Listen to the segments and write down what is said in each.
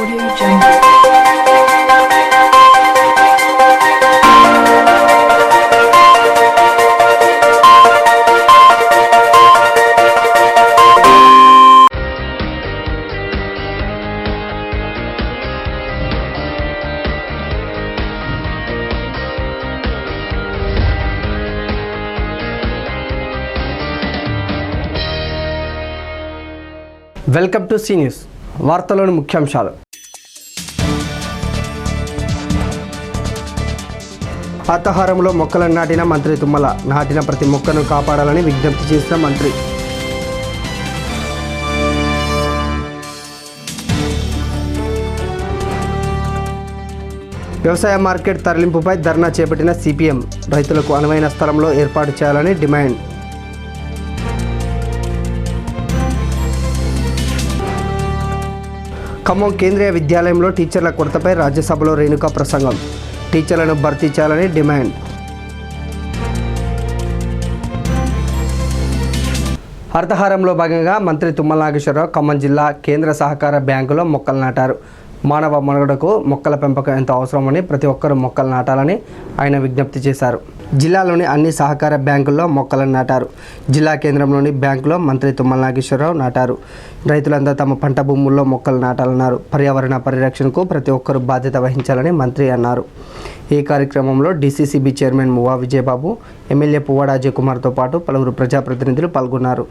Audio Jungle. Welcome to C news. వార్తలోని ముఖ్యాంశాలు. హరితహారంలో మొక్కలను నాటిన మంత్రి తుమ్మల. నాటిన ప్రతి మొక్కను కాపాడాలని విజ్ఞప్తి చేసిన మంత్రి. వ్యవసాయ మార్కెట్ తరలింపుపై ధర్నా చేపట్టిన సిపిఎం. రైతులకు అనువైన స్థలంలో ఏర్పాటు చేయాలని డిమాండ్. ఖమ్మం కేంద్రీయ విద్యాలయంలో టీచర్ల కొరతపై రాజ్యసభలో రేణుకా ప్రసంగం. టీచర్లను భర్తీ చేయాలని డిమాండ్. హరితహారంలో భాగంగా మంత్రి తుమ్మల నాగేశ్వరరావు ఖమ్మం జిల్లా కేంద్ర సహకార బ్యాంకులో మొక్కలు నాటారు. మానవ మనుగడకు మొక్కల పెంపకం ఎంతో అవసరమని ప్రతి ఒక్కరూ మొక్కలు నాటాలని ఆయన విజ్ఞప్తి చేశారు. జిల్లాలోని అన్ని సహకార బ్యాంకుల్లో మొక్కలను నాటారు. జిల్లా కేంద్రంలోని బ్యాంకులో మంత్రి తుమ్మల నాగేశ్వరరావు నాటారు. రైతులందరూ తమ పంట భూముల్లో మొక్కలు నాటాలన్నారు. పర్యావరణ పరిరక్షణకు ప్రతి ఒక్కరూ బాధ్యత వహించాలని మంత్రి అన్నారు. ఈ కార్యక్రమంలో డీసీసీబీ చైర్మన్ మువ్వా విజయబాబు, ఎమ్మెల్యే పువ్వాడ అజయ్ కుమార్తో పాటు పలువురు ప్రజాప్రతినిధులు పాల్గొన్నారు.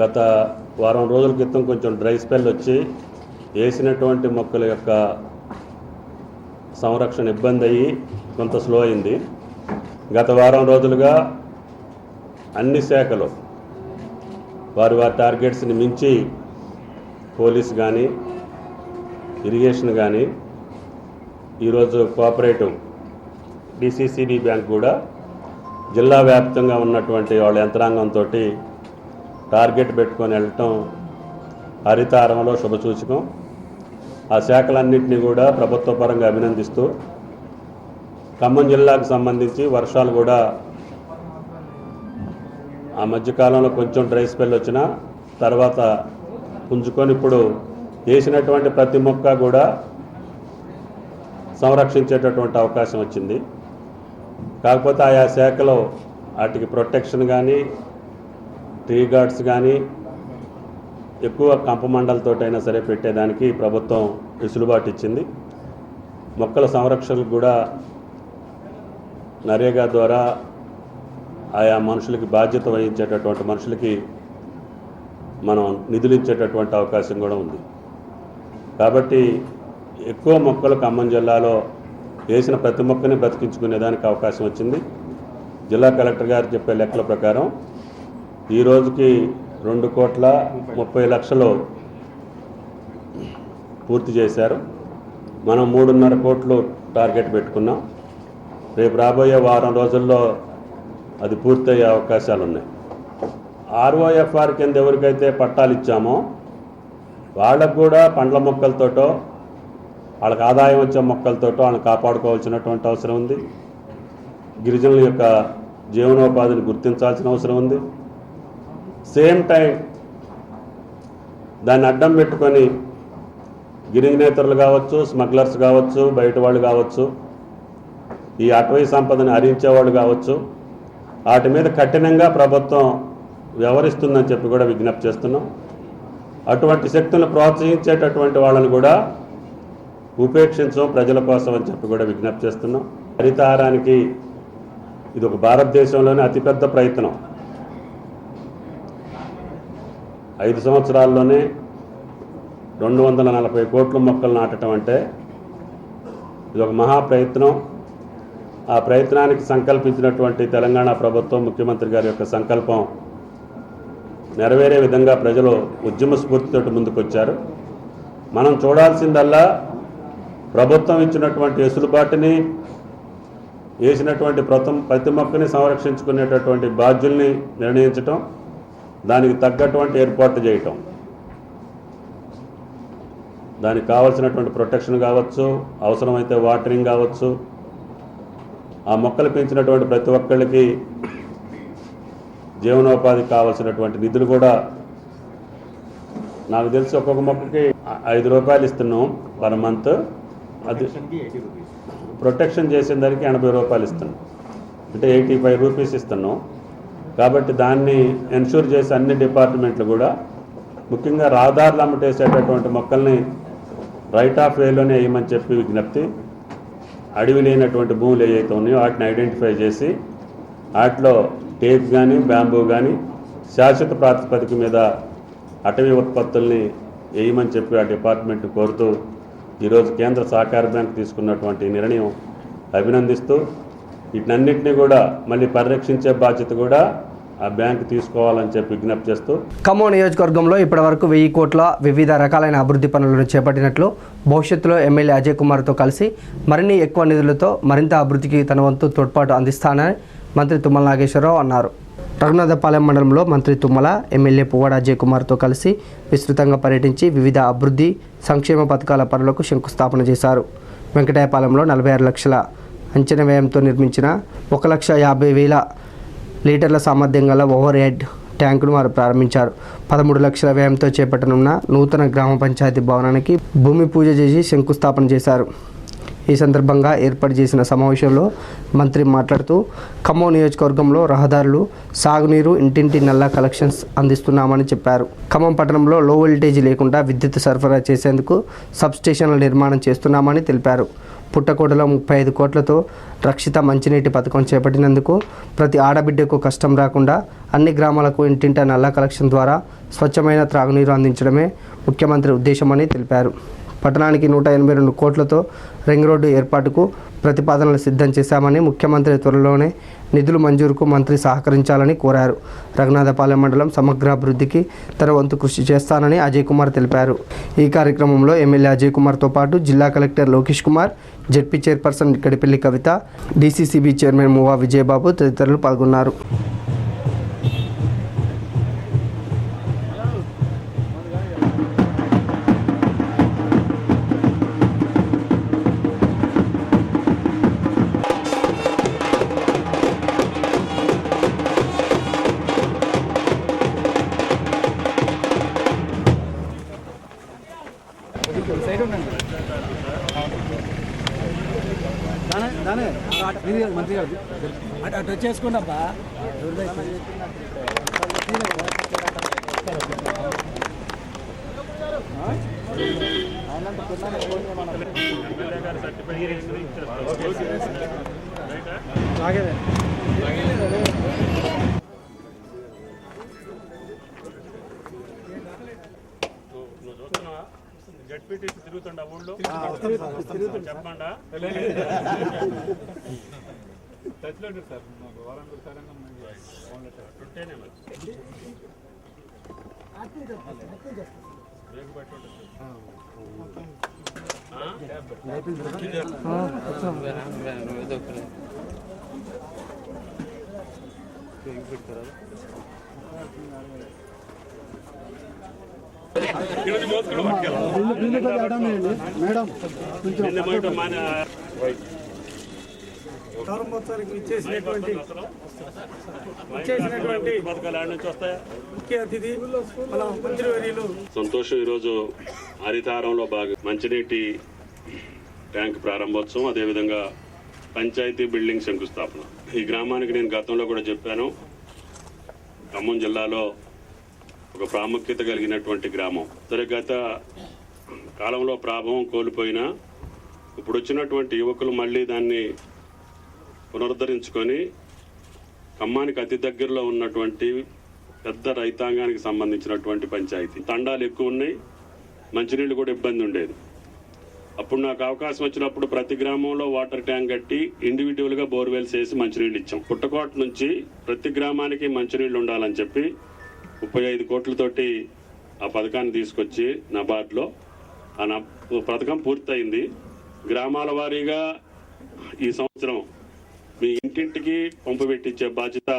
గత వారం రోజుల క్రితం కొంచెం డ్రై స్పెల్ వచ్చి వేసినటువంటి మొక్కల యొక్క సంరక్షణ ఇబ్బంది అయ్యి కొంత స్లో అయింది. గత వారం రోజులుగా అన్ని శాఖలు వారి టార్గెట్స్ని మించి పోలీస్ కానీ ఇరిగేషన్ కానీ ఈరోజు కోఆపరేటివ్ డీసీసీబీ బ్యాంక్ కూడా జిల్లా వ్యాప్తంగా ఉన్నటువంటి వాళ్ళ యంత్రాంగంతో టార్గెట్ పెట్టుకొని వెళ్ళటం హరితహారంలో శుభసూచకం. ఆ శాఖలన్నింటినీ కూడా ప్రభుత్వ పరంగా అభినందిస్తూ ఖమ్మం జిల్లాకు సంబంధించి వర్షాలు కూడా ఆ మధ్యకాలంలో కొంచెం డ్రై స్పెల్ వచ్చిన తర్వాత పుంజుకొని ఇప్పుడు వేసినటువంటి ప్రతి మొక్క కూడా సంరక్షించేటటువంటి అవకాశం వచ్చింది. కాకపోతే ఆయా శాఖలో వాటికి ప్రొటెక్షన్ కానీ ట్రీ గార్డ్స్ కానీ ఎక్కువ కంప మండలతోటైనా సరే పెట్టేదానికి ప్రభుత్వం వెసులుబాటు ఇచ్చింది. మొక్కల సంరక్షణకు కూడా నరేగా ద్వారా ఆయా మనుషులకి బాధ్యత వహించేటటువంటి మనుషులకి మనం నిధులు ఇచ్చేటటువంటి అవకాశం కూడా ఉంది. కాబట్టి ఎక్కువ మొక్కలు ఖమ్మం జిల్లాలో వేసిన ప్రతి మొక్కని బ్రతికించుకునేదానికి అవకాశం వచ్చింది. జిల్లా కలెక్టర్ గారు చెప్పే లెక్కల ప్రకారం ఈ రోజుకి 2,30,00,000 పూర్తి చేశారు. మనం 3.5 కోట్లు టార్గెట్ పెట్టుకున్నాం. రేపు రాబోయే వారం రోజుల్లో అది పూర్తయ్యే అవకాశాలు ఉన్నాయి. ఆర్ఓఎఫ్ఆర్ కింద ఎవరికైతే పట్టాలు ఇచ్చామో వాళ్ళకు కూడా పండ్ల మొక్కలతోటో వాళ్ళకి ఆదాయం వచ్చే మొక్కలతోటో వాళ్ళని కాపాడుకోవాల్సినటువంటి అవసరం ఉంది. గిరిజనుల యొక్క జీవనోపాధిని గుర్తించాల్సిన అవసరం ఉంది. సేమ్ టైం దాన్ని అడ్డం పెట్టుకొని గిరిజనేతరులు కావచ్చు, స్మగ్లర్స్ కావచ్చు, బయట వాళ్ళు కావచ్చు, ఈ అటవీ సంపదని హరించేవాళ్ళు కావచ్చు, వాటి మీద కఠినంగా ప్రభుత్వం వ్యవహరిస్తుందని చెప్పి కూడా విజ్ఞప్తి చేస్తున్నాం. అటువంటి శక్తులను ప్రోత్సహించేటటువంటి వాళ్ళని కూడా ఉపేక్షించడం ప్రజల కోసం అని చెప్పి కూడా విజ్ఞప్తి చేస్తున్నాం. హరితహారానికి ఇది ఒక భారతదేశంలోనే అతిపెద్ద ప్రయత్నం. 5 సంవత్సరాల్లోనే 240 కోట్ల మొక్కలు నాటడం అంటే ఇది ఒక మహా ప్రయత్నం. ఆ ప్రయత్నానికి సంకల్పించినటువంటి తెలంగాణ ప్రభుత్వం, ముఖ్యమంత్రి గారి యొక్క సంకల్పం నెరవేరే విధంగా ప్రజలు ఉద్యమ స్ఫూర్తితో ముందుకొచ్చారు. మనం చూడాల్సిందల్లా ప్రభుత్వం ఇచ్చినటువంటి వెసులుబాటుని, వేసినటువంటి ప్రతి మొక్కని సంరక్షించుకునేటటువంటి బాధ్యుల్ని నిర్ణయించటం, దానికి తగ్గటువంటి ఏర్పాట్లు చేయటం, దానికి కావాల్సినటువంటి ప్రొటెక్షన్ కావచ్చు, అవసరమైతే వాటరింగ్ కావచ్చు, ఆ మొక్కలు పెంచినటువంటి ప్రతి ఒక్కళ్ళకి జీవనోపాధికి కావాల్సినటువంటి నిధులు కూడా నాకు తెలిసి ఒక్కొక్క మొక్కకి 5 రూపాయలు ఇస్తున్నాం పర్ మంత్. అది ప్రొటెక్షన్ చేసిన దానికి 80 రూపాయలు ఇస్తున్నాం, అంటే 85 రూపీస్ ఇస్తున్నాం. కాబట్టి దాన్ని ఎన్షూర్ చేసి అన్ని డిపార్ట్మెంట్లు కూడా, ముఖ్యంగా రహదారులు అమ్మటేసేటటువంటి మొక్కల్ని రైట్ ఆఫ్ వేలోనే వేయమని చెప్పి విజ్ఞప్తి. అడవి లేనటువంటి భూములు ఏవైతే ఉన్నాయో వాటిని ఐడెంటిఫై చేసి వాటిలో టేక్ కానీ బ్యాంబూ కానీ శాశ్వత ప్రాతిపదిక మీద అటవీ ఉత్పత్తుల్ని వేయమని చెప్పి ఆ డిపార్ట్మెంట్ కోరుతూ ఈరోజు కేంద్ర సహకార బ్యాంక్ తీసుకున్నటువంటి నిర్ణయం అభినందిస్తూ, వీటన్నిటిని కూడా మళ్ళీ పరిరక్షించే బాధ్యత కూడా ఆ బ్యాంకు తీసుకోవాలని చెప్పి విజ్ఞప్తి చేస్తూ, ఖమ్మం నియోజకవర్గంలో ఇప్పటివరకు 1000 కోట్ల వివిధ రకాలైన అభివృద్ధి పనులను చేపట్టినట్లు, భవిష్యత్తులో ఎమ్మెల్యే అజయ్ కుమార్తో కలిసి మరిన్ని ఎక్కువ నిధులతో మరింత అభివృద్ధికి తన వంతు తోడ్పాటు అందిస్తానని మంత్రి తుమ్మల నాగేశ్వరరావు అన్నారు. రఘునాథపాలెం మండలంలో మంత్రి తుమ్మల, ఎమ్మెల్యే పువ్వాడ అజయ్ కుమార్తో కలిసి విస్తృతంగా పర్యటించి వివిధ అభివృద్ధి సంక్షేమ పథకాల పనులకు శంకుస్థాపన చేశారు. వెంకటాయపాలెంలో 46 లక్షల అంచనా వ్యయంతో నిర్మించిన 1,50,000 లీటర్ల సామర్థ్యం గల ఓవర్ హెడ్ ట్యాంకును వారు ప్రారంభించారు. 13 లక్షల వ్యయంతో చేపట్టనున్న నూతన గ్రామ పంచాయతీ భవనానికి భూమి పూజ చేసి శంకుస్థాపన చేశారు. ఈ సందర్భంగా ఏర్పాటు చేసిన సమావేశంలో మంత్రి మాట్లాడుతూ, ఖమ్మం నియోజకవర్గంలో రహదారులు, సాగునీరు, ఇంటింటి నల్లా కలెక్షన్స్ అందిస్తున్నామని చెప్పారు. ఖమ్మం పట్టణంలో లో వోల్టేజ్ లేకుండా విద్యుత్ సరఫరా చేసేందుకు సబ్స్టేషన్ల నిర్మాణం చేస్తున్నామని తెలిపారు. పుట్టకోటలో 35 కోట్లతో రక్షిత మంచినీటి పథకం చేపట్టినందుకు ప్రతి ఆడబిడ్డకు కష్టం రాకుండా అన్ని గ్రామాలకు ఇంటింట నల్లా కలెక్షన్ ద్వారా స్వచ్ఛమైన త్రాగునీరు అందించడమే ముఖ్యమంత్రి ఉద్దేశమని తెలిపారు. పట్టణానికి 182 కోట్లతో రింగ్ రోడ్డు ఏర్పాటుకు ప్రతిపాదనలు సిద్ధం చేశామని, ముఖ్యమంత్రి త్వరలోనే నిధులు మంజూరుకు మంత్రి సహకరించాలని కోరారు. రఘునాథపాలెం మండలం సమగ్రాభివృద్ధికి తన వంతు కృషి చేస్తానని అజయ్ కుమార్ తెలిపారు. ఈ కార్యక్రమంలో ఎమ్మెల్యే అజయ్ కుమార్తో పాటు జిల్లా collector Lokesh Kumar, ZP chairperson Gadipelli Kavitha, DCCB chairman మువా విజయబాబు తదితరులు పాల్గొన్నారు. మంత్రి గారు అటు చేసుకున్నబ్బా జడ్పీటీ తిరుగుతుండ ఊళ్ళో చెప్పండా టచ్లో సార్ వారం ఉంటేనే ప్రారంభోత్సవానికి ఇచ్చేసినటువంటి ముఖ్య అతిథి మన మంత్రివర్యులు సంతోషం. ఈరోజు హరితహారంలో బాగా మంచినీటి ట్యాంక్ ప్రారంభోత్సవం, అదేవిధంగా పంచాయతీ బిల్డింగ్ శంకుస్థాపన. ఈ గ్రామానికి నేను గతంలో కూడా చెప్పాను, ఖమ్మం జిల్లాలో ఒక ప్రాముఖ్యత కలిగినటువంటి గ్రామం. సరే, గత కాలంలో ప్రాభవం కోల్పోయినా ఇప్పుడు వచ్చినటువంటి యువకులు మళ్ళీ దాన్ని పునరుద్ధరించుకొని ఖమ్మానికి అతి దగ్గరలో ఉన్నటువంటి పెద్ద రైతాంగానికి సంబంధించినటువంటి పంచాయతీ. తండాలు ఎక్కువ ఉన్నాయి, మంచినీళ్ళు కూడా ఇబ్బంది ఉండేది. అప్పుడు నాకు అవకాశం వచ్చినప్పుడు ప్రతి గ్రామంలో వాటర్ ట్యాంక్ కట్టి ఇండివిజువల్గా బోర్వెల్స్ వేసి మంచినీళ్ళు ఇచ్చాం. పుట్టకోట నుంచి ప్రతి గ్రామానికి మంచినీళ్ళు ఉండాలని చెప్పి 35 కోట్లతోటి ఆ పథకాన్ని తీసుకొచ్చి నబార్డ్లో ఆ పథకం పూర్తయింది. గ్రామాల వారీగా ఈ సంవత్సరం మీ ఇంటింటికి పంపు పెట్టించే బాధ్యత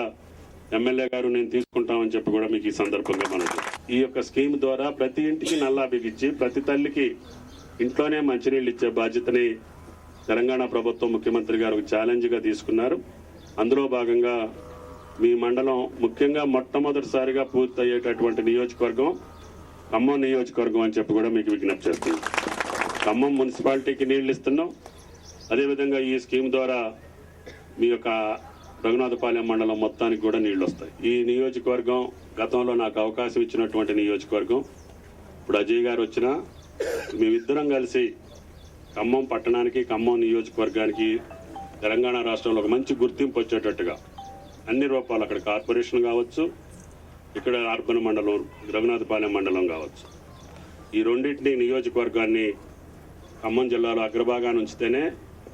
ఎమ్మెల్యే గారు నేను తీసుకుంటామని చెప్పి కూడా మీకు ఈ సందర్భంగా మనకు ఈ యొక్క స్కీమ్ ద్వారా ప్రతి ఇంటికి నల్లా బిగించి ప్రతి తల్లికి ఇంట్లోనే మంచినీళ్ళు ఇచ్చే బాధ్యతని తెలంగాణ ప్రభుత్వం ముఖ్యమంత్రి గారు ఛాలెంజ్గా తీసుకున్నారు. అందులో భాగంగా మీ మండలం ముఖ్యంగా మొట్టమొదటిసారిగా పూర్తయ్యేటటువంటి నియోజకవర్గం ఖమ్మం నియోజకవర్గం అని చెప్పి కూడా మీకు విజ్ఞప్తి చేస్తున్నాం. ఖమ్మం మున్సిపాలిటీకి నీళ్లు ఇస్తున్నాం. అదేవిధంగా ఈ స్కీమ్ ద్వారా మీ యొక్క రఘునాథపాలెం మండలం మొత్తానికి కూడా నీళ్లు వస్తాయి. ఈ నియోజకవర్గం గతంలో నాకు అవకాశం ఇచ్చినటువంటి నియోజకవర్గం. ఇప్పుడు అజయ్ గారు వచ్చినా మేమిద్దరం కలిసి ఖమ్మం పట్టణానికి ఖమ్మం నియోజకవర్గానికి తెలంగాణ రాష్ట్రంలో ఒక మంచి గుర్తింపు వచ్చేటట్టుగా అన్ని రూపాలు అక్కడ కార్పొరేషన్ కావచ్చు, ఇక్కడ అర్బన్ మండలం రఘునాథపాలెం మండలం కావచ్చు, ఈ రెండింటిని నియోజకవర్గాన్ని ఖమ్మం జిల్లాలో అగ్రభాగాన్ని ఉంచితేనే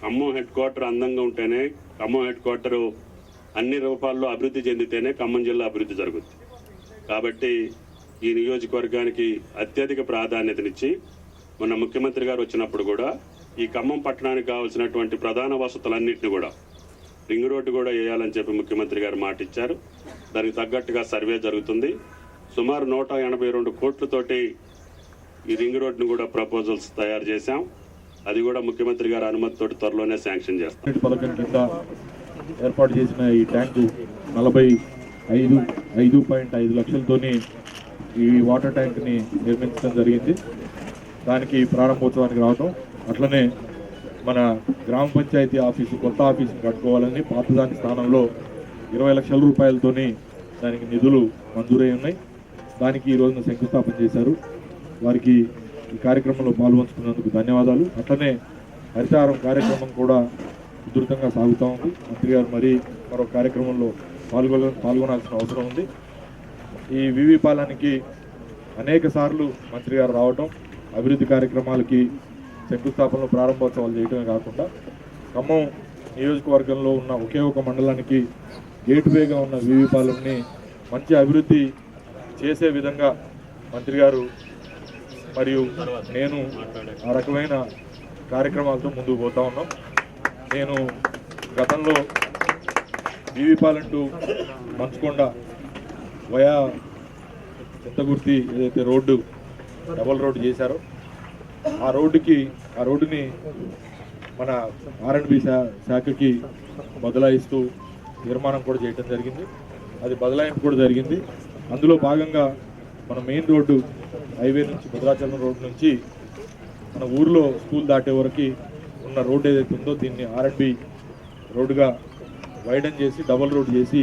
ఖమ్మం హెడ్ క్వార్టర్ అందంగా ఉంటేనే ఖమ్మం హెడ్ క్వార్టరు అన్ని రూపాల్లో అభివృద్ధి చెందితేనే ఖమ్మం జిల్లా అభివృద్ధి జరుగుతుంది. కాబట్టి ఈ నియోజకవర్గానికి అత్యధిక ప్రాధాన్యతనిచ్చి మొన్న ముఖ్యమంత్రి గారు వచ్చినప్పుడు కూడా ఈ ఖమ్మం పట్టణానికి కావాల్సినటువంటి ప్రధాన వసతులన్నింటినీ కూడా రింగ్ రోడ్డు కూడా వేయాలని చెప్పి ముఖ్యమంత్రి గారు మాట ఇచ్చారు. దానికి తగ్గట్టుగా సర్వే జరుగుతుంది. సుమారు 182 కోట్లతోటి ఈ రింగ్ రోడ్డును కూడా ప్రపోజల్స్ తయారు చేశాం. అది కూడా ముఖ్యమంత్రి గారి అనుమతితోటి త్వరలోనే శాంక్షన్ చేస్తాం. పథకం కింద ఏర్పాటు చేసిన ఈ ట్యాంకు 45.5 లక్షలతోని ఈ వాటర్ ట్యాంక్ని నిర్మించడం జరిగింది. దానికి ప్రారంభోత్సవానికి రావటం, అట్లనే మన గ్రామ పంచాయతీ ఆఫీసు కొత్త ఆఫీసుని కట్టుకోవాలని పాతదాని స్థానంలో 20 లక్షల రూపాయలతోని దానికి నిధులు మంజూరై ఉన్నాయి. దానికి ఈ రోజున శంకుస్థాపన చేశారు. వారికి ఈ కార్యక్రమంలో పాల్గొంచుకున్నందుకు ధన్యవాదాలు. అట్లనే హరితహారం కార్యక్రమం కూడా ఉధృతంగా సాగుతూ ఉంది. మంత్రి గారు మరో కార్యక్రమంలో పాల్గొనాల్సిన అవసరం ఉంది. ఈ వివి పాలనకి అనేక సార్లు మంత్రి గారు రావటం, అభివృద్ధి కార్యక్రమాలకి శంకుస్థాపనలు ప్రారంభోత్సవాలు చేయడమే కాకుండా ఖమ్మం నియోజకవర్గంలో ఉన్న ఒకే ఒక మండలానికి గేట్వేగా ఉన్న వివి పాలనని మంచి అభివృద్ధి చేసే విధంగా మంత్రి గారు మరియు నేను ఆ రకమైన కార్యక్రమాలతో ముందుకు పోతా ఉన్నాం. నేను గతంలో వివి పాలన టు మంచుకొండ వయా చింతగుర్తి ఏదైతే డబల్ రోడ్డు చేశారో ఆ రోడ్డుని మన R&B శాఖకి బదలాయిస్తూ నిర్మాణం కూడా చేయడం జరిగింది. అది బదలాయింపు కూడా జరిగింది. అందులో భాగంగా మన మెయిన్ రోడ్డు హైవే నుంచి భద్రాచలం రోడ్డు నుంచి మన ఊర్లో స్కూల్ దాటే వరకు ఉన్న రోడ్డు ఏదైతే ఉందో దీన్ని R&B రోడ్డుగా వైడన్ చేసి డబల్ రోడ్ చేసి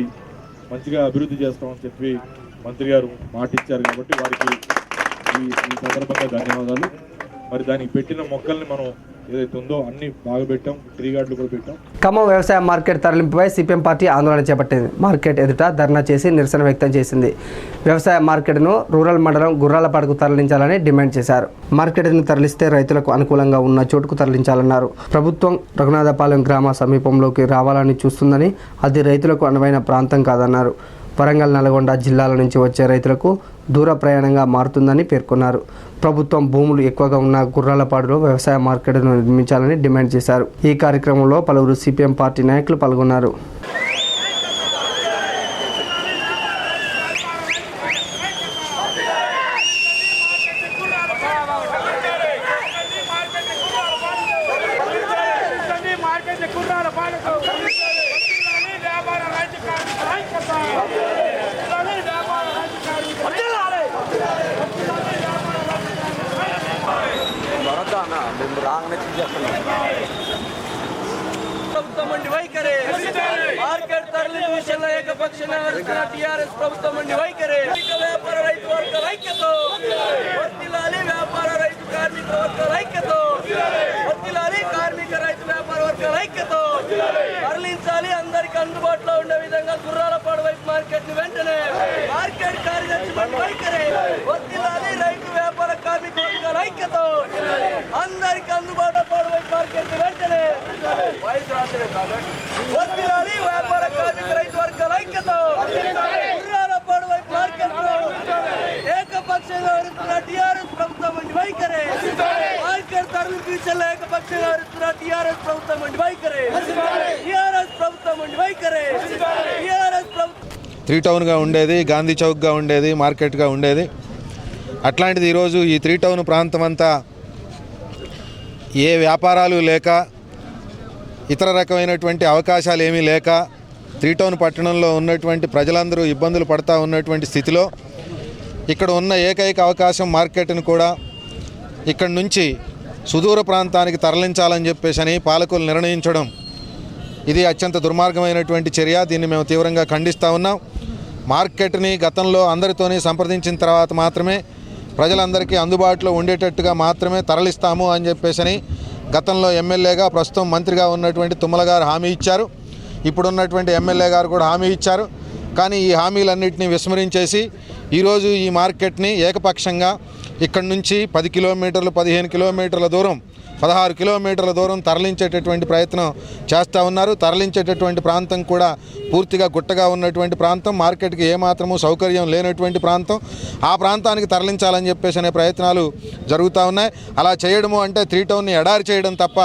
మంచిగా అభివృద్ధి చేస్తామని చెప్పి మంత్రి గారు మాట ఇచ్చారు. కాబట్టి వారికి ఈ సందర్భంగా ధన్యవాదాలు. మరి దానికి పెట్టిన మొక్కల్ని మనం ఏదైతే ఉందో అన్ని బాగా పెట్టాం, ట్రీ గార్డులు కూడా పెట్టాం. ఖమ్మం వ్యవసాయ మార్కెట్ తరలింపుపై సిపిఎం పార్టీ ఆందోళన చేపట్టింది. మార్కెట్ ఎదుట ధర్నా చేసి నిరసన వ్యక్తం చేసింది. వ్యవసాయ మార్కెట్ను రూరల్ మండలం గుర్రాలపాడుకు తరలించాలని డిమాండ్ చేశారు. మార్కెట్ను తరలిస్తే రైతులకు అనుకూలంగా ఉన్న చోటుకు తరలించాలన్నారు. ప్రభుత్వం రఘునాథపాలెం గ్రామ సమీపంలోకి రావాలని చూస్తుందని, అది రైతులకు అనువైన ప్రాంతం కాదన్నారు. వరంగల్, నల్గొండ జిల్లాల నుంచి వచ్చే రైతులకు దూర ప్రయాణంగా మారుతుందని పేర్కొన్నారు. ప్రభుత్వం భూములు ఎక్కువగా ఉన్న గుర్రాలపాడులో వ్యవసాయ మార్కెట్ను నిర్మించాలని డిమాండ్ చేశారు. ఈ కార్యక్రమంలో పలువురు సిపిఎం పార్టీ నాయకులు పాల్గొన్నారు. ప్రభుత్వం మండి వైఖరి మార్కెట్ తరలింపు విషయంలో ఏకపక్ష టీఆర్ఎస్ ప్రభుత్వం మండి వైఖరి వ్యాపార రైతు వర్గాల ఐక్యతో వర్తిల్లాలి. వ్యాపార రైతు కార్మిక వర్గాల ఐక్యతో వర్తిల్లాలి. కార్మిక రైతు వ్యాపార వర్గాల ఐక్యతో తరలించాలి. అందరికి అందుబాటులో ఉండే విధంగా గుర్రాలపాడు వైపు మార్కెట్ ని వెంటనే మార్కెట్ కార్యదర్శి మండి వైఖరి వర్తిల్లాలి. రైతు వ్యాపార కార్మిక వర్గాల వర్గాల ఐక్యత అందరికి అందుబాటులో పడవైపు మార్కెట్ వెంటనే వర్తిల్లాలి వ్యాపార కార్మిక రైతు వర్గాల ఐక్యత గుర్రాల పడవైపు మార్కెట్ ఏకపక్షంగా వరుస్తున్న టీఆర్ఎస్ ప్రభుత్వం వంటి వైఖరి మార్కెట్ తరలింపు విషయంలో ఏకపక్షంగా వరుస్తున్న టీఆర్ఎస్ ప్రభుత్వం వంటి వైఖరి టీఆర్ఎస్ ప్రభుత్వం వంటి వైఖరి టీఆర్ఎస్ ప్రభుత్వం 3 టౌన్గా ఉండేది, గాంధీ చౌక్గా ఉండేది, మార్కెట్గా ఉండేది. అట్లాంటిది ఈరోజు ఈ 3 టౌన్ ప్రాంతం అంతా ఏ వ్యాపారాలు లేక ఇతర రకమైనటువంటి అవకాశాలు ఏమీ లేక 3 టౌన్ పట్టణంలో ఉన్నటువంటి ప్రజలందరూ ఇబ్బందులు పడుతూ ఉన్నటువంటి స్థితిలో ఇక్కడ ఉన్న ఏకైక అవకాశం మార్కెట్ను కూడా ఇక్కడి నుంచి సుదూర ప్రాంతానికి తరలించాలని చెప్పేసి పాలకులు నిర్ణయించడం ఇది అత్యంత దుర్మార్గమైనటువంటి చర్య. దీన్ని మేము తీవ్రంగా ఖండిస్తూ ఉన్నాం. మార్కెట్ని గతంలో అందరితోని సంప్రదించిన తర్వాత మాత్రమే ప్రజలందరికీ అందుబాటులో ఉండేటట్టుగా మాత్రమే తరలిస్తాము అని చెప్పేసి గతంలో ఎమ్మెల్యేగా ప్రస్తుతం మంత్రిగా ఉన్నటువంటి తుమ్మల గారు హామీ ఇచ్చారు. ఇప్పుడున్నటువంటి ఎమ్మెల్యే గారు కూడా హామీ ఇచ్చారు. కానీ ఈ హామీలన్నింటినీ విస్మరించేసి ఈరోజు ఈ మార్కెట్ని ఏకపక్షంగా ఇక్కడి నుంచి 10 కిలోమీటర్లు 15 కిలోమీటర్ల దూరం 16 కిలోమీటర్ల దూరం తరలించేటటువంటి ప్రయత్నం చేస్తూ ఉన్నారు. తరలించేటటువంటి ప్రాంతం కూడా పూర్తిగా గుట్టగా ఉన్నటువంటి ప్రాంతం, మార్కెట్కి ఏమాత్రము సౌకర్యం లేనటువంటి ప్రాంతం. ఆ ప్రాంతానికి తరలించాలని చెప్పేసి అనే ప్రయత్నాలు జరుగుతూ ఉన్నాయి. అలా చేయడము అంటే 3 టౌన్ని ఎడారి చేయడం తప్ప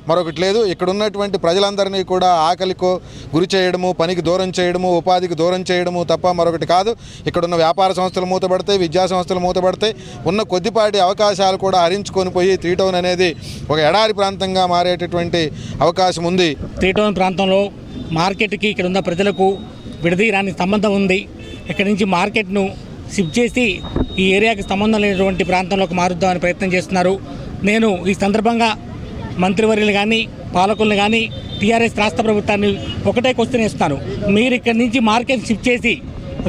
మరొకటి లేదు. ఇక్కడ ఉన్నటువంటి ప్రజలందరినీ కూడా ఆకలికో గురి చేయడము, పనికి దూరం చేయడము, ఉపాధికి దూరం చేయడము తప్ప మరొకటి కాదు. ఇక్కడ ఉన్న వ్యాపార సంస్థలు మూతపడతాయి, విద్యా సంస్థలు మూతపడతాయి. ఉన్న కొద్దిపాటి అవకాశాలు కూడా హరించుకొని పోయి 3 టౌన్ అనేది ఒక ఎడారి ప్రాంతంగా మారేటటువంటి అవకాశం ఉంది. 3 టౌన్ ప్రాంతంలో మార్కెట్కి ఇక్కడ ఉన్న ప్రజలకు విడదీయరాని సంబంధం ఉంది. ఇక్కడ నుంచి మార్కెట్ను షిఫ్ట్ చేసి ఈ ఏరియాకి సంబంధం లేనటువంటి ప్రాంతంలోకి మారుద్దామని ప్రయత్నం చేస్తున్నారు. నేను ఈ సందర్భంగా మంత్రివర్యులు కానీ పాలకులను కానీ టీఆర్ఎస్ రాష్ట్ర ప్రభుత్వాన్ని ఒకటే క్వశ్చన్ ఇస్తాను. మీరు ఇక్కడి నుంచి మార్కెట్ షిఫ్ట్ చేసి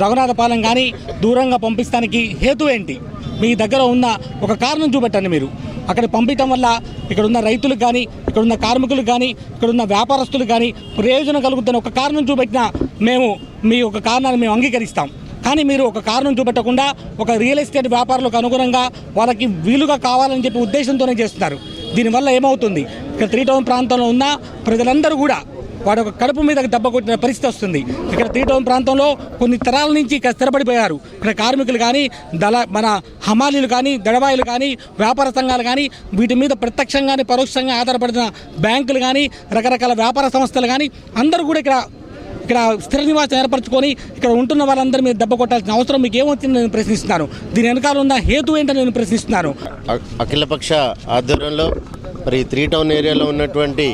రఘునాథపాలెం కానీ దూరంగా పంపిస్తానికి హేతు ఏంటి? మీ దగ్గర ఉన్న ఒక కారణం చూపెట్టండి. మీరు అక్కడ పంపించడం వల్ల ఇక్కడ ఉన్న రైతులకు కానీ, ఇక్కడ ఉన్న కార్మికులకు కానీ, ఇక్కడ ఉన్న వ్యాపారస్తులకు కానీ ప్రయోజనం కలుగుతున్న ఒక కారణం చూపెట్టినా మేము మీ ఒక కారణాన్ని మేము అంగీకరిస్తాం. కానీ మీరు ఒక కారణం చూపెట్టకుండా ఒక రియల్ ఎస్టేట్ వ్యాపారులకు అనుగుణంగా వాళ్ళకి వీలుగా కావాలని చెప్పి ఉద్దేశంతోనే చేస్తున్నారు. దీనివల్ల ఏమవుతుంది, ఇక్కడ 3 టౌన్ ప్రాంతంలో ఉన్న ప్రజలందరూ కూడా వాడు ఒక కడుపు మీద దెబ్బ కొట్టిన పరిస్థితి వస్తుంది. ఇక్కడ 3 టౌన్ ప్రాంతంలో కొన్ని తరాల నుంచి ఇక్కడ స్థిరపడిపోయారు. ఇక్కడ కార్మికులు కానీ, మన హమాలీలు కానీ, దళవాయిలు కానీ, వ్యాపార సంఘాలు కానీ, వీటి మీద ప్రత్యక్షంగానే పరోక్షంగా ఆధారపడిన బ్యాంకులు కానీ, రకరకాల వ్యాపార సంస్థలు కానీ అందరూ కూడా ఇక్కడ స్థిర నివాసం ఏర్పరచుకొని ఇక్కడ ఉంటున్న వాళ్ళందరి మీద దెబ్బ కొట్టాల్సిన అవసరం మీకు ఏమవుతుందని నేను ప్రశ్నిస్తున్నాను. దీని వెనకాల ఉన్న హేతు ఏంటని నేను ప్రశ్నిస్తున్నాను. అఖిలపక్ష ఆధ్వర్యంలో మరి 3 టౌన్ ఏరియాలో ఉన్నటువంటి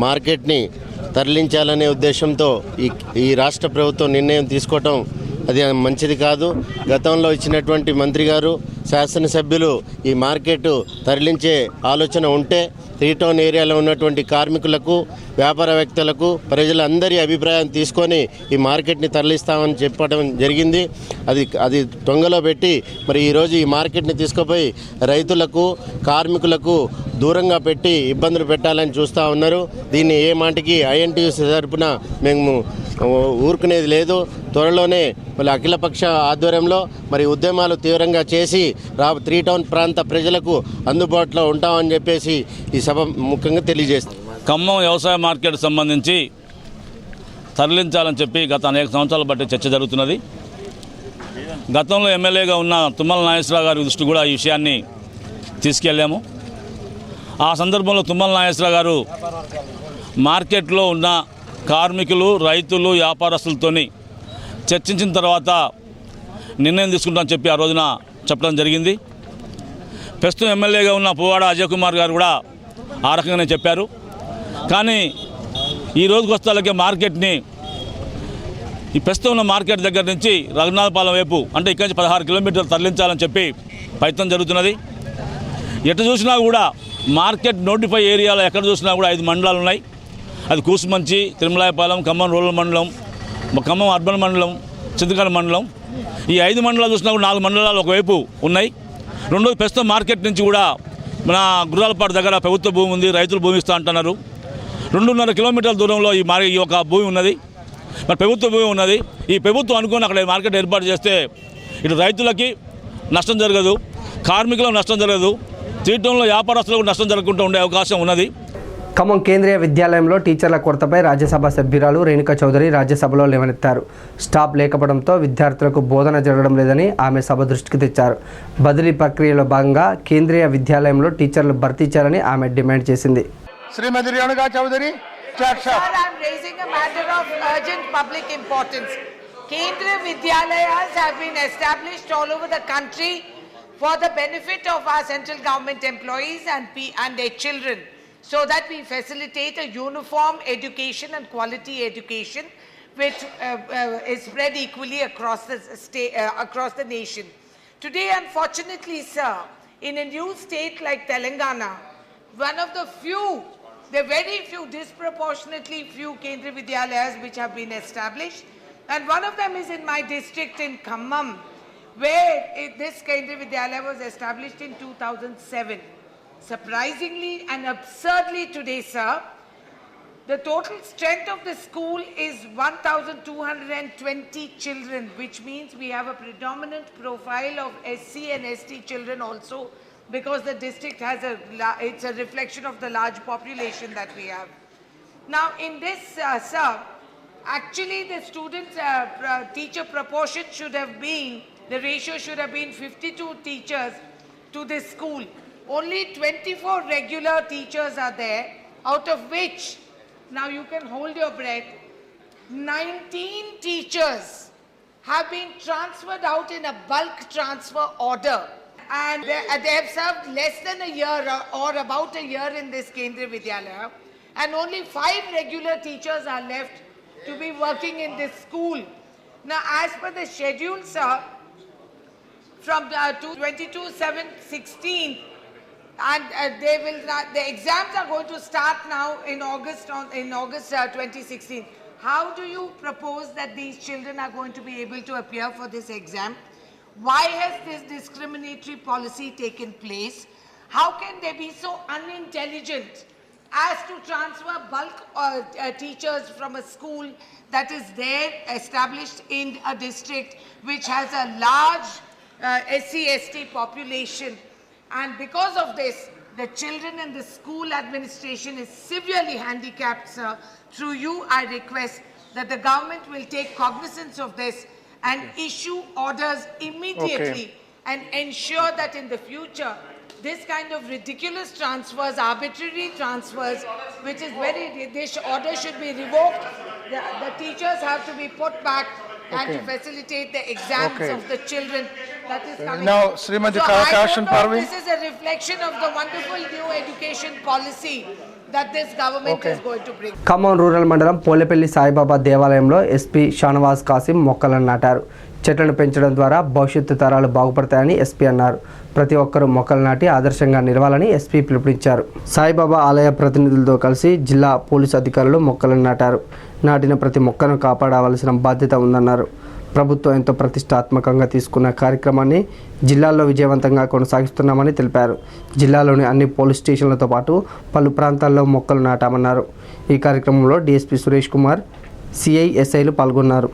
మార్కెట్ని తరలించాలనే ఉద్దేశంతో ఈ రాష్ట్ర ప్రభుత్వం నిర్ణయం తీసుకోవటం అది మంచిది కాదు. గతంలో ఇచ్చినటువంటి మంత్రి గారు, శాసనసభ్యులు ఈ మార్కెట్ తరలించే ఆలోచన ఉంటే 3 టౌన్ ఏరియాలో ఉన్నటువంటి కార్మికులకు, వ్యాపారవేత్తలకు, ప్రజలందరి అభిప్రాయం తీసుకొని ఈ మార్కెట్ని తరలిస్తామని చెప్పడం జరిగింది. అది తొంగలో పెట్టి మరి ఈరోజు ఈ మార్కెట్ని తీసుకుపోయి రైతులకు, కార్మికులకు దూరంగా పెట్టి ఇబ్బందులు పెట్టాలని చూస్తూ ఉన్నారు. దీన్ని ఏ మాటికి ఐఎన్టీయూసీ తరపున మేము ఊరుకునేది లేదు. త్వరలోనే మళ్ళీ అఖిలపక్ష ఆధ్వర్యంలో మరి ఉద్యమాలు తీవ్రంగా చేసి 3 టౌన్ ప్రాంత ప్రజలకు అందుబాటులో ఉంటామని చెప్పేసి ఈ సభ ముఖ్యంగా తెలియజేస్తుంది. ఖమ్మం వ్యవసాయ మార్కెట్ సంబంధించి తరలించాలని చెప్పి గత అనేక సంవత్సరాల బట్టి చర్చ జరుగుతున్నది. గతంలో ఎమ్మెల్యేగా ఉన్న తుమ్మల నాగేశ్వరరావు గారి దృష్టి కూడా ఈ విషయాన్ని తీసుకెళ్ళాము. ఆ సందర్భంలో తుమ్మల నాగేశ్వరరావు గారు మార్కెట్లో ఉన్న కార్మికులు, రైతులు, వ్యాపారస్తులతోని చర్చించిన తర్వాత నిర్ణయం తీసుకుంటామని చెప్పి ఆ రోజున చెప్పడం జరిగింది. ప్రస్తుతం ఎమ్మెల్యేగా ఉన్న పువ్వాడ అజయ్ కుమార్ గారు కూడా ఆ రకంగానే చెప్పారు. కానీ ఈ రోజుకి వస్తాలకే మార్కెట్ని ఈ ప్రస్తుతం ఉన్న మార్కెట్ దగ్గర నుంచి రఘునాథపాలెం వైపు అంటే ఇక్కడి నుంచి 16 కిలోమీటర్లు తరలించాలని చెప్పి ప్రయత్నం జరుగుతున్నది. ఎటు చూసినా కూడా మార్కెట్ నోటిఫై ఏరియాలో ఎక్కడ చూసినా కూడా 5 మండలాలు ఉన్నాయి. అది కూసుమంచి, తిరుమలాయపాలెం, ఖమ్మం రూరల్ మండలం, ఖమ్మం అర్బన్ మండలం, చింతకాడ మండలం. ఈ 5 మండలాలు చూసినా కూడా 4 మండలాలు ఒకవైపు ఉన్నాయి. రెండోది ప్రస్తుతం మార్కెట్ నుంచి కూడా మన గుర్రాలపాటు దగ్గర ప్రభుత్వ భూమి ఉంది, రైతులు భూమి ఇస్తూ అంటున్నారు. 2.5 కిలోమీటర్ల దూరంలో ఈ యొక్క భూమి ఉన్నది, మరి ప్రభుత్వ భూమి ఉన్నది. ఈ ప్రభుత్వం అనుకుని అక్కడ మార్కెట్ ఏర్పాటు చేస్తే ఇటు రైతులకి నష్టం జరగదు, కార్మికులకు నష్టం జరగదు, 3 టౌన్లో వ్యాపారస్తులకు నష్టం జరగకుండా ఉండే అవకాశం ఉన్నది. ఖమ్మం కేంద్రీయ విద్యాలయంలో టీచర్ల కొరతపై రాజ్యసభ సభ్యురాలు రేణుకా చౌదరి రాజ్యసభలో లేవనెత్తారు. స్టాఫ్ లేకపోవడంతో విద్యార్థులకు బోధన జరగడం లేదని ఆమె సభ దృష్టికి తెచ్చారు. బదిలీ ప్రక్రియలో భాగంగా కేంద్రీయ విద్యాలయంలో టీచర్లు భర్తీ చేయాలని ఆమె డిమాండ్ చేసింది. Shrimati Renuka Chowdhury Sir, I'm raising a matter of urgent public importance. Kendriya Vidyalayas have been established all over the country for the benefit of our central government employees and their children, so that we facilitate a uniform education and quality education which is spread equally across the state, across the nation. Today, unfortunately, sir, in a new state like Telangana, one of the very few, disproportionately few Kendriya Vidyalayas which have been established, and one of them is in my district in Khammam, where this Kendriya Vidyalaya was established in 2007. Surprisingly and absurdly today, sir, the total strength of the school is 1,220 children, which means we have a predominant profile of SC and ST children also, because the district has it's a reflection of the large population that we have. Now in this, sir, actually the teacher proportion should have been, the ratio should have been 52 teachers to this school. Only 24 regular teachers are there, out of which, now you can hold your breath, 19 teachers have been transferred out in a bulk transfer order. And they have served less than a year or about a year in this Kendriya Vidyalaya, and only 5 regular teachers are left to be working in this school. Now, as per the schedule, sir, from 22/7/16, and the exams are going to start now in August 2016. How do you propose that these children are going to be able to appear for this exam? Why has this discriminatory policy taken place? How can they be so unintelligent as to transfer bulk teachers from a school that is there established in a district which has a large SC/ST population? And because of this, the children and the school administration is severely handicapped, sir. Through you, I request that the government will take cognizance of this and issue orders immediately, and ensure that in the future this kind of ridiculous transfers, arbitrary transfers, which is this order should be revoked. The teachers have to be put back and to facilitate the exams of the children that is coming. Now, Srimati Kashan Parveen. This is a reflection of the wonderful new education policy that this government is going to bring. Khammam rural మండలం పోలేపల్లి సాయిబాబా దేవాలయంలో SP Shahnawaz Kasim మొక్కలను నాటారు. చెట్లను పెంచడం ద్వారా భవిష్యత్తు తరాలు బాగుపడతాయని SP అన్నారు. ప్రతి ఒక్కరూ మొక్కలు నాటి ఆదర్శంగా నిలవాలని ఎస్పీ పిలుపునిచ్చారు. సాయిబాబా ఆలయ ప్రతినిధులతో కలిసి జిల్లా పోలీసు అధికారులు మొక్కలను నాటారు. నాటిన ప్రతి మొక్కను కాపాడవలసిన బాధ్యత ఉందన్నారు. ప్రభుత్వం ఎంతో ప్రతిష్టాత్మకంగా తీసుకున్న కార్యక్రమాన్ని జిల్లాల్లో విజయవంతంగా కొనసాగిస్తున్నామని తెలిపారు. జిల్లాలోని అన్ని పోలీస్ స్టేషన్లతో పాటు పలు ప్రాంతాల్లో మొక్కలు నాటామన్నారు. ఈ కార్యక్రమంలో డీఎస్పీ సురేష్ కుమార్, సిఐ, ఎస్ఐలు పాల్గొన్నారు.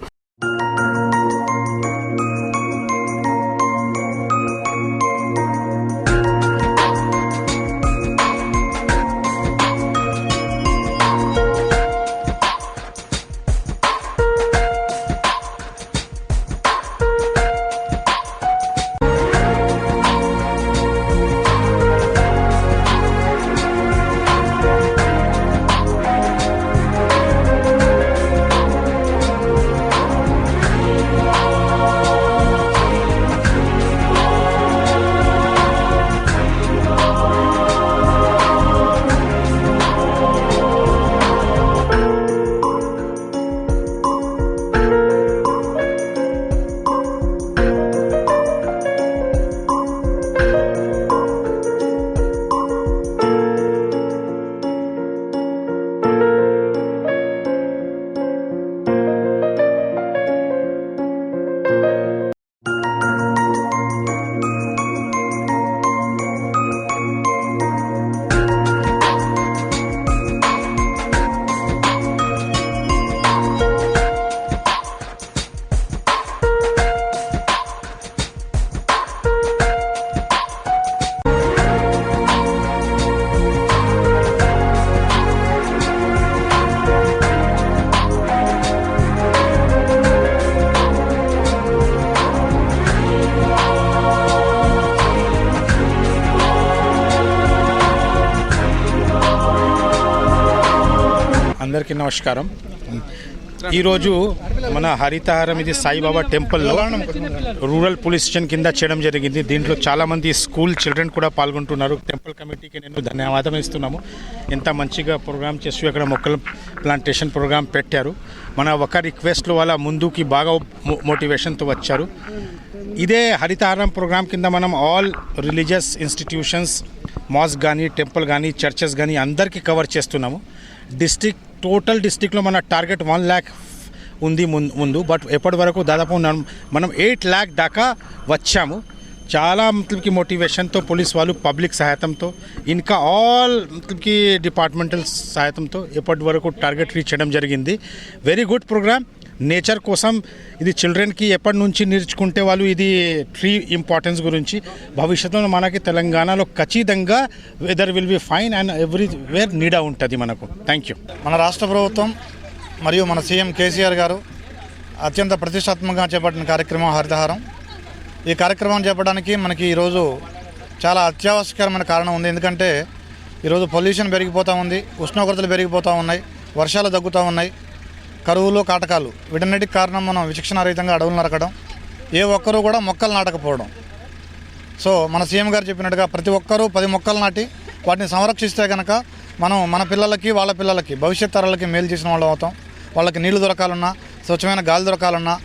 అందరికీ నమస్కారం. ఈరోజు మన హరితహారం ఇది సాయిబాబా టెంపుల్లో రూరల్ పోలీస్ స్టేషన్ కింద చేయడం జరిగింది. దీంట్లో చాలామంది స్కూల్ చిల్డ్రన్ కూడా పాల్గొంటున్నారు. టెంపుల్ కమిటీకి నేను ధన్యవాదం ఇస్తున్నాము. ఎంత మంచిగా ప్రోగ్రామ్ చేస్తూ అక్కడ మొక్కల ప్లాంటేషన్ ప్రోగ్రామ్ పెట్టారు. మన ఒక రిక్వెస్ట్లో వాళ్ళ ముందుకి బాగా మోటివేషన్తో వచ్చారు. ఇదే హరితహారం ప్రోగ్రామ్ కింద మనం ఆల్ రిలీజియస్ ఇన్స్టిట్యూషన్స్, మాస్క్ కానీ, టెంపుల్ కానీ, చర్చెస్ కానీ అందరికీ కవర్ చేస్తున్నాము. టోటల్ డిస్ట్రిక్ట్లో మన టార్గెట్ 1 lakh ఉంది ముందు. బట్ ఎప్పటి వరకు దాదాపు మనం 8 lakh దాకా వచ్చాము. చాలా మతలబ్కి మోటివేషన్తో పోలీస్ వాళ్ళు, పబ్లిక్ సహాయంతో, ఇంకా ఆల్ మతలబ్కి డిపార్ట్మెంటల్ సహాయంతో ఎప్పటి వరకు టార్గెట్ రీచ్ చేయడం జరిగింది. Very good programme. నేచర్ కోసం ఇది చిల్డ్రన్కి ఎప్పటి నుంచి నేర్చుకుంటే వాళ్ళు ఇది ట్రీ ఇంపార్టెన్స్ గురించి భవిష్యత్తులో మనకి తెలంగాణలో ఖచ్చితంగా weather will be fine and everywhere నీడా ఉంటుంది మనకు. Thank you. మన రాష్ట్ర ప్రభుత్వం మరియు మన సీఎం కేసీఆర్ గారు అత్యంత ప్రతిష్టాత్మకంగా చేపట్టిన కార్యక్రమం హరితహారం. ఈ కార్యక్రమం చేపట్టడానికి మనకి ఈరోజు చాలా అత్యావశ్యకరమైన కారణం ఉంది. ఎందుకంటే ఈరోజు పొల్యూషన్ పెరిగిపోతూ ఉంది, ఉష్ణోగ్రతలు పెరిగిపోతూ ఉన్నాయి, వర్షాలు తగ్గుతూ ఉన్నాయి, కరువులు, కాటకాలు. వీటన్నిటికి కారణం మనం విచక్షణారహితంగా అడవులు నరకడం, ఏ ఒక్కరూ కూడా మొక్కలు నాటకపోవడం. సో మన సీఎం గారు చెప్పినట్టుగా ప్రతి ఒక్కరూ 10 మొక్కలు నాటి వాటిని సంరక్షిస్తే కనుక మనం మన పిల్లలకి, వాళ్ళ పిల్లలకి, భవిష్యత్ తరాలకి మేలు చేసిన వాళ్ళు అవుతాం. వాళ్ళకి నీళ్లు దొరకాలన్నా, స్వచ్ఛమైన గాలి దొరకాలన్నా,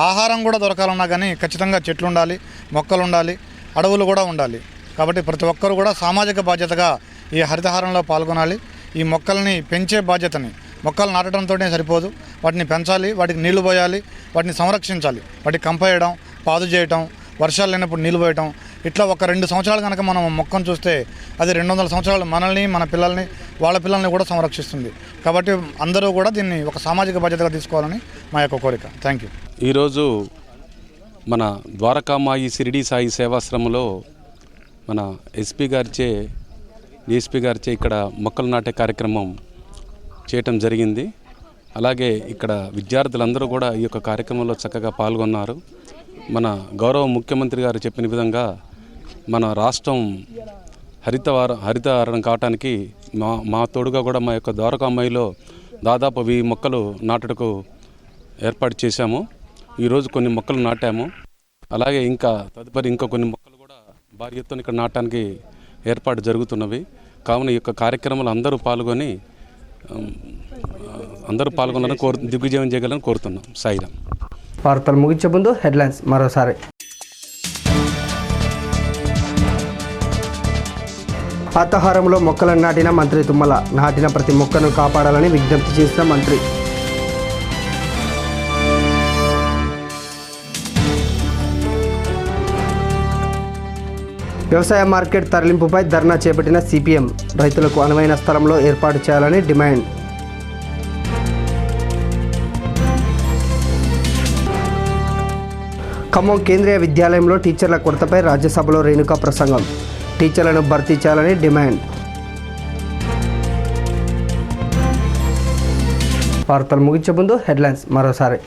ఆహారం కూడా దొరకాలన్నా కానీ ఖచ్చితంగా చెట్లు ఉండాలి, మొక్కలు ఉండాలి, అడవులు కూడా ఉండాలి. కాబట్టి ప్రతి ఒక్కరూ కూడా సామాజిక బాధ్యతగా ఈ హరితహారంలో పాల్గొనాలి. ఈ మొక్కల్ని పెంచే బాధ్యతని, మొక్కలు నాటడంతోనే సరిపోదు, వాటిని పెంచాలి, వాటికి నీళ్లు పోయాలి, వాటిని సంరక్షించాలి, వాటికి కంపేయడం, పాదు చేయటం, వర్షాలు లేనప్పుడు నీళ్లు పోయటం. ఇట్లా ఒక 2 సంవత్సరాలు కనుక మనం మొక్కను చూస్తే అది 200 సంవత్సరాలు మనల్ని, మన పిల్లల్ని, వాళ్ళ పిల్లల్ని కూడా సంరక్షిస్తుంది. కాబట్టి అందరూ కూడా దీన్ని ఒక సామాజిక బాధ్యతగా తీసుకోవాలని మా యొక్క కోరిక. Thank you. ఈరోజు మన ద్వారకామాయి షిరిడి సాయి సేవాశ్రమంలో మన ఎస్పీ గారిచే, డిఎస్పీ గారిచే ఇక్కడ మొక్కలు నాటే కార్యక్రమం చేయటం జరిగింది. అలాగే ఇక్కడ విద్యార్థులందరూ కూడా ఈ యొక్క కార్యక్రమంలో చక్కగా పాల్గొన్నారు. మన గౌరవ ముఖ్యమంత్రి గారు చెప్పిన విధంగా మన రాష్ట్రం హరితహారం కావటానికి మా తోడుగా కూడా మా యొక్క ద్వారకామాయిలో దాదాపు 1000 మొక్కలు నాటుటకు ఏర్పాటు చేశాము. ఈరోజు కొన్ని మొక్కలు నాటాము. అలాగే ఇంకా తదుపరి కొన్ని మొక్కలు కూడా భారీ ఎత్తున ఇక్కడ నాటడానికి ఏర్పాటు జరుగుతున్నవి. కావున ఈ యొక్క కార్యక్రమంలో అందరూ పాల్గొనాలని దిగ్విజయం చేయగలని కోరుతున్నాం. సాయిరాం. వార్తలు ముగించే ముందు హెడ్లైన్స్ మరోసారి. హరితహారంలో మొక్కలను నాటిన మంత్రి తుమ్మల. నాటిన ప్రతి మొక్కను కాపాడాలని విజ్ఞప్తి చేసిన మంత్రి. వ్యవసాయ మార్కెట్ తరలింపుపై ధర్నా చేపట్టిన సిపిఎం. రైతులకు అనువైన స్థలంలో ఏర్పాటు చేయాలని డిమాండ్. ఖమ్మం కేంద్రీయ విద్యాలయంలో టీచర్ల కొరతపై రాజ్యసభలో రేణుకా ప్రసంగం. టీచర్లను భర్తీ చేయాలని డిమాండ్. వార్తలు ముగించే ముందు హెడ్లైన్స్ మరోసారి.